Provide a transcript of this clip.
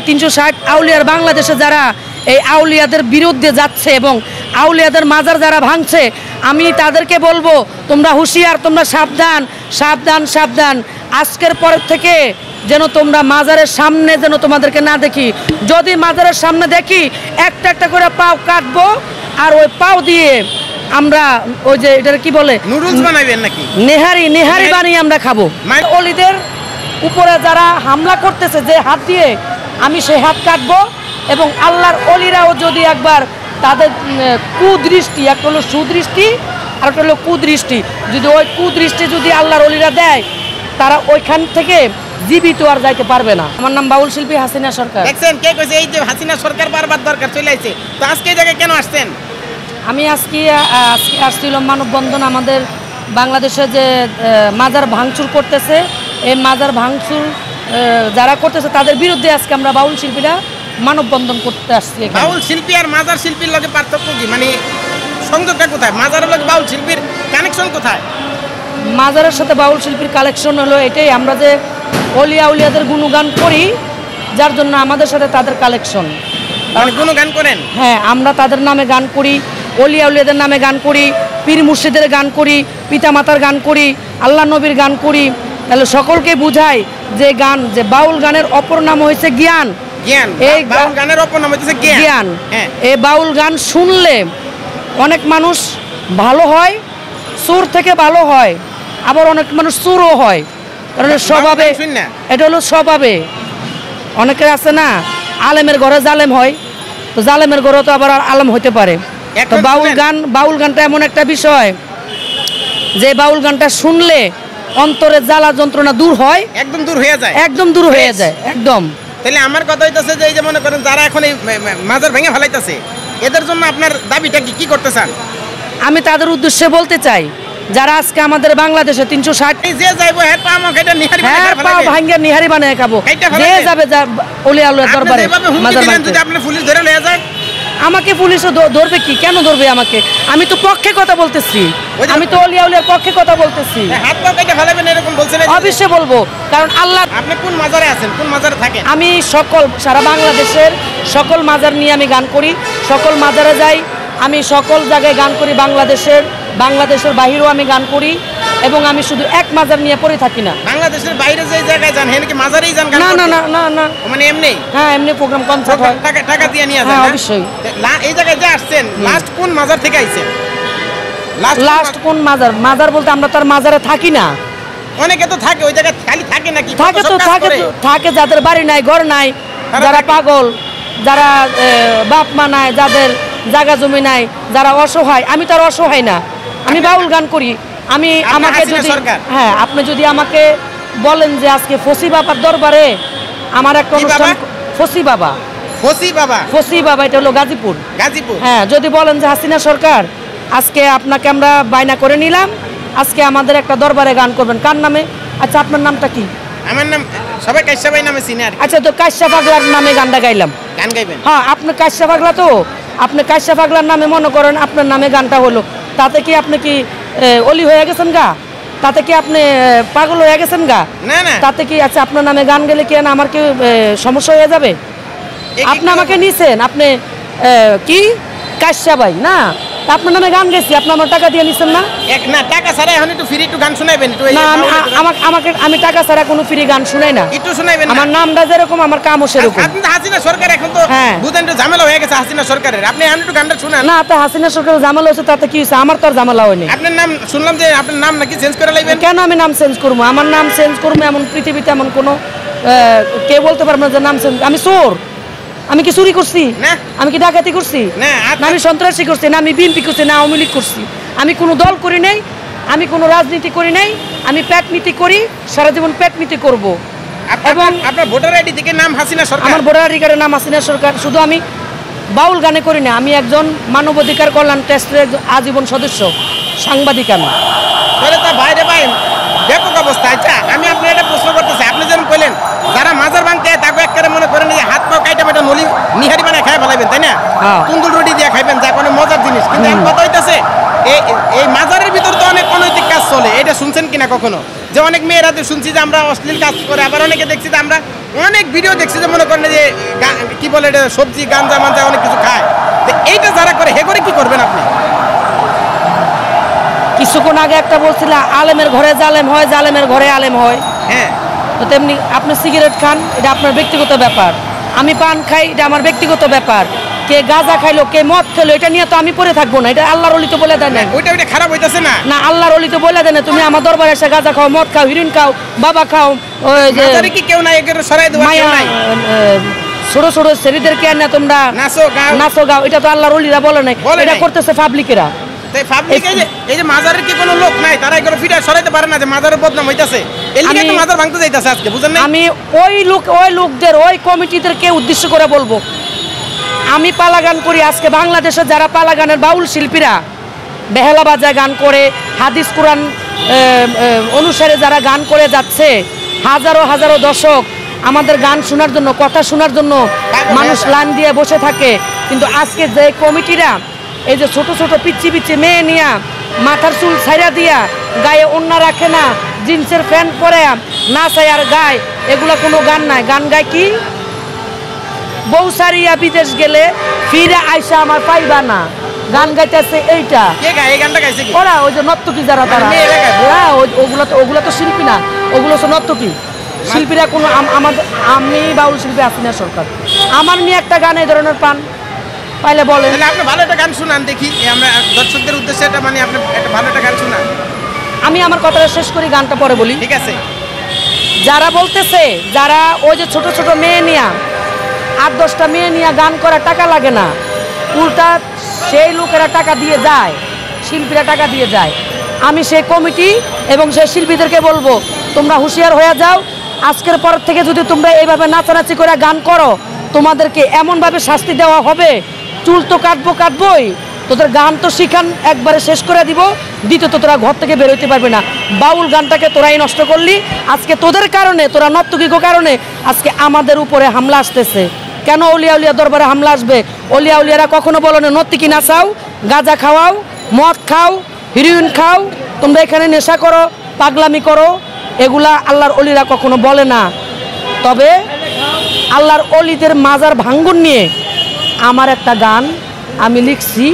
360 আউলিয়ার বাংলাদেশে যারা এই আউলিয়াদের বিরুদ্ধে যাচ্ছে এবং আউলিয়াদের মাজার যারা ভাঙছে, আমি তাদেরকে বলবো তোমরা হুঁশিয়ার, তোমরা সাবধান সাবধান সাবধান। আজকের পর থেকে যেন তোমরা মাজারের সামনে যেন তোমাদেরকে না দেখি। যদি মাজারের সামনে দেখি একটা একটা করে পাও কাটবো, আর ওই পাও দিয়ে আমরা ওই যে এটা কি বলে নুডলস বানাবেন নাকি, নেহারি বানিয়ে আমরা খাবো। অলিদের উপরে যারা হামলা করতেছে যে হাত দিয়ে, আমি সেই হাত কাটবো। এবং আল্লাহর অলিরাও যদি একবার তাদের কুদৃষ্টি, একটা হলো সুদৃষ্টি আর একটা হলো কুদৃষ্টি, যদি ওই কুদৃষ্টি যদি আল্লাহর অলিরা দেয়, তারা ওইখান থেকে জীবিত আর যাইতে পারবে না। আমার নাম বাউল শিল্পী হাসিনা সরকার। দেখছেন কে কইছে এই যে হাসিনা সরকার বারবার দরকার চলে আইছে, তো আজকে এই জায়গায় কেন আসছেন? আমি আজকে আসছিলাম মানববন্ধন। আমাদের বাংলাদেশে যে মাজার ভাঙচুর করতেছে, এই মাজার ভাঙচুর যারা করতেছে তাদের বিরুদ্ধে আজকে আমরা বাউল শিল্পীরা মানববন্ধন করতে আসছি। বাউল শিল্পী আর মাজার শিল্পীর লগে পার্থক্য কি, মানে সংযোগটা কোথায়? মাজারের লগে বাউল শিল্পীর কানেকশন কোথায়? মাজারের সাথে বাউল শিল্পীর কালেকশন হলো এটাই, আমরা যে অলিয়া উলিয়াদের গুণগান করি, যার জন্য আমাদের সাথে তাদের কালেকশন। গুণগান করেন? হ্যাঁ, আমরা তাদের নামে গান করি, অলিয়া উলিয়াদের নামে গান করি, পীর মুর্শিদের গান করি, পিতামাতার গান করি, আল্লাহ নবীর গান করি। তাহলে সকলকে বুঝাই যে গান, যে বাউল গানের অপর নাম হয়েছে জ্ঞান। এই বাউল গানের অপর নাম হচ্ছে জ্ঞান। এই বাউল গান শুনলে অনেক মানুষ ভালো হয়, সুর থেকে ভালো হয়, আবার অনেক মানুষ সুরও হয়। কারণ স্বভাবে, এটা হলো স্বভাবে। অনেকের আছে না, আলেমের ঘরে জালেম হয়, তো জালেমের ঘরে তো আবার আলেম হইতে পারে। তো বাউল গানটা এমন একটা বিষয় যে বাউল গানটা শুনলে অন্তরের জ্বালা যন্ত্রণা দূর হয়, একদম দূর হয়ে যায়, একদম দূর হয়ে যায়, একদম। তাহলে আমার কথা হইতাছে যে এই যে মনে করেন যারা এখন এই মাজার ভেঙে ফেলাইতেছে, এদের জন্য আপনার দাবিটা কি করতে চান? আমি তাদের উদ্দেশ্যে বলতে চাই, যারা আজকে আমাদের বাংলাদেশে 360 যে যাইবো হ্যাঁ পা মাখাইটা নিহারি ভাঙ্গা নিহারি বানায় খাবো, যে যাবে ওলিয়া আল্লাহর দরবারে মাজার ভাঙতে। যদি আপনি পুলিশ ধরে লয়ে যায়, আমাকে পুলিশও ধরবে কি, কেন ধরবে আমাকে? আমি তো পক্ষে কথা বলতেছি, আমি তো অলিয়া উলিয়ার পক্ষে কথা বলতেছি। হাত পা কেটে ফেলাবেন এরকম বলছেন? অবশ্যই বলবো, কারণ আল্লাহ। আপনি কোন মাজারে আছেন, কোন মাজারে থাকেন? আমি সারা বাংলাদেশের সকল মাজার নিয়ে আমি গান করি, সকল মাজারে যাই, আমি সকল জায়গায় গান করি। বাংলাদেশের বাইরেও আমি গান করি, এবং আমি শুধু এক মাজার নিয়ে পড়ে থাকি না। বাংলাদেশের বাইরে যে জায়গায় যান, হেন কি মাজারেই যান? না না না না না, মানে এমনি? হ্যাঁ, এমনি প্রোগ্রাম কনসার্ট হয়, টাকা দিয়ে নিয়ে যান? হ্যাঁ, অবশ্যই। এই জায়গায় যে আসছেন, লাস্ট কোন মাজার থেকে আইছেন? লাস্ট কোন মাজার বলতে আমরা তার মাজারে থাকি না। অনেকে তো থাকে ওই জায়গায়, খালি থাকে নাকি? থাকে যাদের বাড়ি নাই, ঘর নাই, যারা পাগল, যারা বাপ মা নাই, যাদের জায়গা জমি নাই, যারা অসহায়। আমি তো আর অসহায় না, আমি বাউল গান করি। আমাকে যদি, হ্যাঁ, আপনি যদি আমাকে বলেন যে আজকে ফসি বাবার দরবারে আমার একটা অনুষ্ঠান, ফসি বাবা, এটা হলো গাজীপুর। হ্যাঁ, যদি বলেন যে হাসিনা সরকার আজকে আপনাকে আমরা বায়না করে নিলাম, আজকে আমাদের একটা দরবারে গান করবেন, কার নামে? আচ্ছা, আপনার নামটা কি? আমার নাম সবাই কাশ্যা ভাই নামে চিনে। আচ্ছা, তো কাশ্যা পাগলার নামে গানটা গাইলাম। গান গাইবেন? হ্যাঁ, আপনি কাশ্যা পাগলা, তো আপনি কাশ্যা পাগলার নামে মনে করেন আপনার নামে গানটা হলো, তাতে কি আপনি কি অলি হয়ে গেছেন গা? তাতে কি আপনি পাগল হয়ে গেছেন গা? না না, তাতে কি? আচ্ছা, আপনার নামে গান গেলে কি আমার কি সমস্যা হয়ে যাবে? আপনি আমাকে নিছেন, আপনি কি কাশ্যা ভাই না, আপনার নামে গান গেছি, আপনি আমার টাকা দিয়ে নিছেন না? না, টাকা ছাড়া এখন একটু ফ্রি একটু গান শুনাইবেন? না, আমি টাকা ছাড়া কোনো ফ্রি গান শুনাই না। একটু শুনাইবেন? আমার নামটা যেরকম আমার কামও সেরকম। আপনি হাসিনা সরকার এখন তো বুঝেন তো ঝামেলা হয়ে গেছে হাসিনা সরকারের, আপনি এখন একটু গানটা শুনান না। তো হাসিনা সরকারের ঝামেলা হচ্ছে, তাতে কি হয়েছে? আমার তো আর ঝামেলা হয়নি। আপনার নাম শুনলাম যে আপনার নাম নাকি চেঞ্জ করে লাইবেন? কেন আমি নাম চেঞ্জ করবো? আমার নাম চেঞ্জ করবো এমন পৃথিবীতে এমন কোনো কে বলতে পারবো না যে নাম চেঞ্জ? আমি চোর? আমি কি চুরি করছি? আমি কি ডাকাতি করছি? না, আমি সন্ত্রাসী করছি? না, আমি বিএনপি করছি? না, আওয়ামী লীগ করছি? আমি কোনো দল করি নাই, আমি কোনো রাজনীতি করি নাই, আমি পেটনীতি করি, সারা জীবন পেটনীতি করব। এবং আপনার ভোটার আইডি থেকে নাম হাসিনা সরকার? আমার ভোটার আইডি কার্ডের নাম হাসিনা সরকার। শুধু আমি বাউল গানে করি না, আমি একজন মানবাধিকার কল্যাণ ট্রাস্টের আজীবন সদস্য, সাংবাদিক আমি। তাহলে তা বাইরে ভাই ব্যাপক অবস্থা। আচ্ছা, আমি আপনি একটা প্রশ্ন করতেছি, আপনি যেমন কইলেন যারা মাজার ভাঙতে তাকে একবারে মনে করেন যে হাত পা কাইটা মেটা নলি নিহারি বানায় খাই ফেলাইবেন, তাই না? তুন্দুল রুটি দিয়ে খাইবেন, যা কোনো মজার জিনিস। কিন্তু এক কথা হইতেছে, এই মাজারের ভিতর তো অনেক অনৈতিক কাজ চলে, এটা শুনছেন কিনা কখনো? যে অনেক মেয়েরা শুনছি যে আমরা অশ্লীল কাজ করে, আবার অনেকে দেখছি যে আমরা অনেক ভিডিও দেখছি যে মনে করেন যে কি বলে এটা সবজি গাঞ্জা মাঞ্জা অনেক কিছু খায়, তো এইটা যারা করে হে করে কি করবেন আপনি? কিছুক্ষণ আগে একটা বলছিল আলেমের ঘরে জালেম হয়, জালেমের ঘরে আলেম হয়। হ্যাঁ, তো তেমনি আপনি সিগারেট খান, এটা আপনার ব্যক্তিগত ব্যাপার। আমি পান খাই, এটা আমার ব্যক্তিগত ব্যাপার। কে গাঁজা খাইলো, কে মদ খেলো, এটা নিয়ে তো আমি পড়ে থাকবো না। এটা আল্লাহর ওলি তো বলে দেয় না। ওইটা খারাপ হইতাছে না? না, আল্লাহর ওলি তো বলে দেয় না তুমি আমার দরবারে এসে গাঁজা খাও, মদ খাও, হিরোইন খাও, বাবা খাও। ওই যে মাজারে কি কেউ নাই একে সরাই দেওয়ার কেউ নাই? ছোট ছোট ছেলেদেরকে না তোমরা নাচো গাও, এটা তো আল্লাহর ওলিরা বলে নাই, এটা করতেছে পাবলিকেরা। তাই পাবলিক এই যে মাজারের কি কোনো লোক নাই তারা এগুলো ফিটা সরাইতে পারে না যে মাজারের বদনাম হইতাছে, এর লিগে একটা মাজার ভাঙতে যাইতাছে আজকে, বুঝেন না? আমি ওই লোকদের ওই কমিটিদেরকে উদ্দেশ্য করে বলবো, আমি পালা গান করি। আজকে বাংলাদেশে যারা পালা গানের বাউল শিল্পীরা বেহালা বাজায় গান করে, হাদিস কোরআন অনুসারে যারা গান করে যাচ্ছে, হাজারো হাজারো দর্শক আমাদের গান শোনার জন্য, কথা শোনার জন্য মানুষ লাইন দিয়ে বসে থাকে। কিন্তু আজকে যে কমিটিরা এই যে ছোট ছোট পিচ্ছি পিচ্ছি মেয়ে নিয়া, মাথার চুল ছাইরা দিয়া, গায়ে ওড়না রাখে না, জিন্সের প্যান্ট পরে নাচায় আর গায়, এগুলা কোনো গান নাই। গান গায় কি? বউ সারিয়া বিদেশ গেলে ফিরে আইসা আমার পাইবা না, গান গাইতেছে এইটা। ওরা ওই যে নর্তকী যারা, তারা ওগুলো তো শিল্পী না, ওগুলো তো নর্তকী। শিল্পীরা কোনো আমি বাউল শিল্পী আছি না সরকার, আমার নিয়ে একটা গান এই ধরনের পান পাইলে বলে। আপনি ভালো একটা গান শুনান দেখি, আমরা দর্শকদের উদ্দেশ্যে এটা মানে আপনি একটা ভালো একটা গান শুনান। আমি আমার কথাটা শেষ করি, গানটা পরে বলি, ঠিক আছে? যারা বলতেছে, যারা ওই যে ছোট ছোট মেয়ে নিয়া, 8-10টা মেয়ে নিয়ে গান করা টাকা লাগে না, উল্টা সেই লোকেরা টাকা দিয়ে যায়, শিল্পীরা টাকা দিয়ে যায়। আমি সেই কমিটি এবং সেই শিল্পীদেরকে বলবো, তোমরা হুঁশিয়ার হয়ে যাও। আজকের পর থেকে যদি তোমরা এইভাবে নাচানাচি করে গান করো, তোমাদেরকে এমনভাবে শাস্তি দেওয়া হবে, চুল তো কাটবোই, তোদের গান তো শিখান একবারে শেষ করে দিব, দ্বিতীয়ত তোরা ঘর থেকে বেরোতে পারবে না। বাউল গানটাকে তোরাই নষ্ট করলি, আজকে তোদের কারণে, তোরা নর্তকীর কারণে আজকে আমাদের উপরে হামলা আসতেছে। কেন অলিয়া উলিয়া দরবারে হামলা আসবে? অলিয়া উলিয়ারা কখনো বলো না নর্তকী নাচাও, গাঁজা খাওয়াও, মদ খাও, হিরোইন খাও, তোমরা এখানে নেশা করো, পাগলামি করো, এগুলা আল্লাহর অলিরা কখনো বলে না। তবে আল্লাহর অলিদের মাজার ভাঙ্গন নিয়ে আমার একটা গান আমি লিখছি,